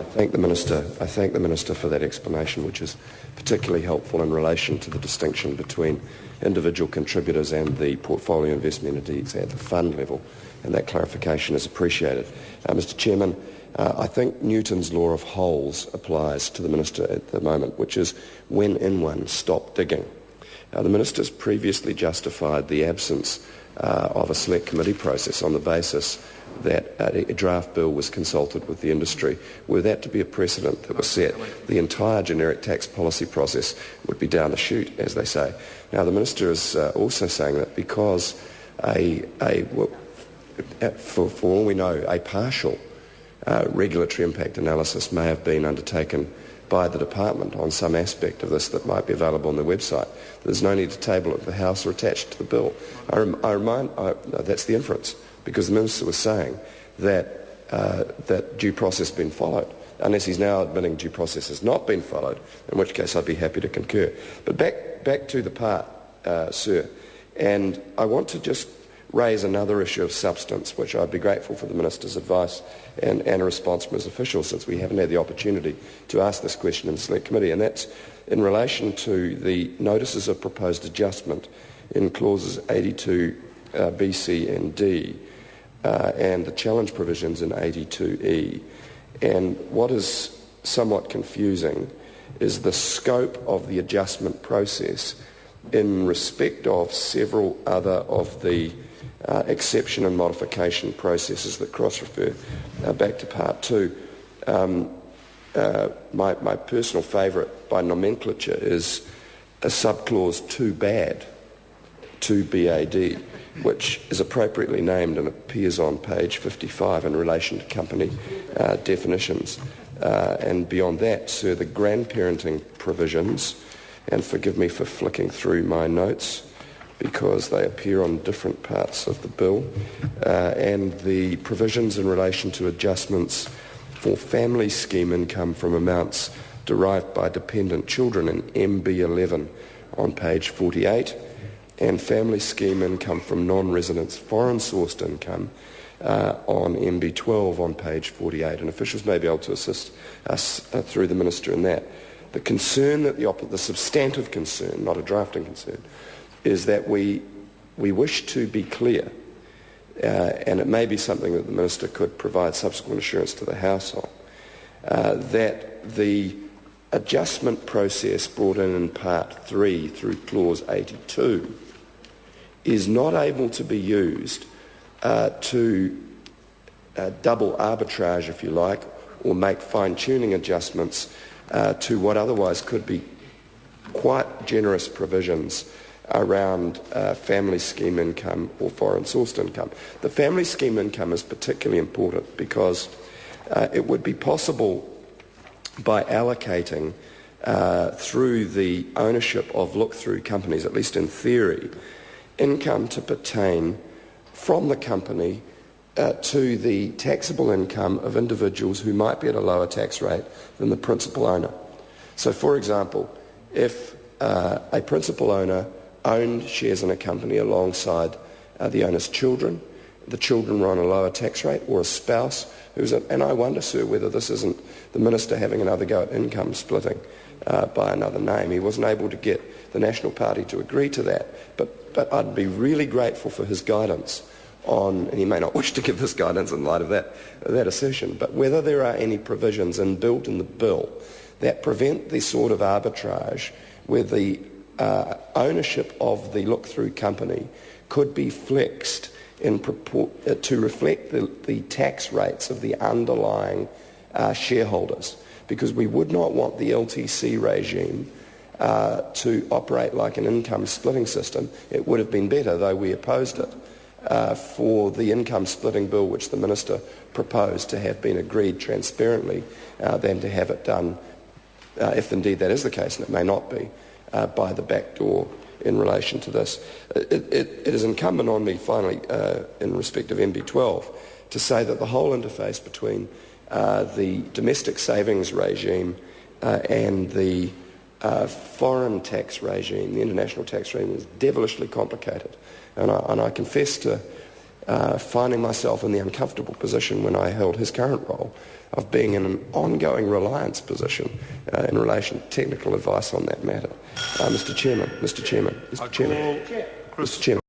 I thank the Minister for that explanation, which is particularly helpful in relation to the distinction between individual contributors and the portfolio investment entities at the fund level, and that clarification is appreciated. Mr Chairman, I think Newton's law of holes applies to the Minister at the moment, which is when in one, stop digging. The Minister's previously justified the absence of a select committee process on the basis that a draft bill was consulted with the industry. Were that to be a precedent that was set, the entire generic tax policy process would be down the chute, as they say. Now, the Minister is also saying that because for all we know, a partial regulatory impact analysis may have been undertaken by the Department on some aspect of this that might be available on the website. There's no need to table it at the House or attached to the bill. That's the inference, because the Minister was saying that that due process has been followed, unless he's now admitting due process has not been followed, in which case I'd be happy to concur. But back to the part, sir, and I want to just raise another issue of substance, which I'd be grateful for the Minister's advice and a response from his officials, since we haven't had the opportunity to ask this question in the Select Committee, and that's in relation to the notices of proposed adjustment in clauses 82 B, C and D, and the challenge provisions in 82E. And what is somewhat confusing is the scope of the adjustment process in respect of several other of the exception and modification processes that cross-refer back to Part 2. My personal favourite by nomenclature is a subclause 2BAD, 2BAD, which is appropriately named and appears on page 55 in relation to company definitions. And beyond that, sir, the grandparenting provisions, and forgive me for flicking through my notes because they appear on different parts of the bill, and the provisions in relation to adjustments for family scheme income from amounts derived by dependent children in MB11 on page 48, and family scheme income from non-residents foreign-sourced income on MB12 on page 48, and officials may be able to assist us through the Minister in that. The concern that the substantive concern, not a drafting concern, is that we wish to be clear, and it may be something that the Minister could provide subsequent assurance to the House on, that the adjustment process brought in Part 3 through Clause 82 is not able to be used to double arbitrage, if you like, or make fine-tuning adjustments to what otherwise could be quite generous provisions around family scheme income or foreign-sourced income. The family scheme income is particularly important because it would be possible by allocating through the ownership of look-through companies, at least in theory, income to pertain from the company to the taxable income of individuals who might be at a lower tax rate than the principal owner. So, for example, if a principal owner owned shares in a company alongside the owner's children, the children were on a lower tax rate, or a spouse who's and I wonder, sir, whether this isn't the Minister having another go at income splitting by another name. He wasn't able to get the National Party to agree to that, but I'd be really grateful for his guidance on, and he may not wish to give this guidance in light of that assertion, but whether there are any provisions inbuilt in the bill that prevent the sort of arbitrage where the ownership of the look-through company could be flexed to reflect the tax rates of the underlying shareholders, because we would not want the LTC regime to operate like an income splitting system. It would have been better, though we opposed it, for the income splitting bill which the Minister proposed to have been agreed transparently than to have it done, if indeed that is the case, and it may not be, by the back door in relation to this. It is incumbent on me, finally, in respect of MB12, to say that the whole interface between the domestic savings regime and the foreign tax regime, the international tax regime, is devilishly complicated. And I confess to finding myself in the uncomfortable position when I held his current role of being in an ongoing reliance position in relation to technical advice on that matter. Mr. Chairman.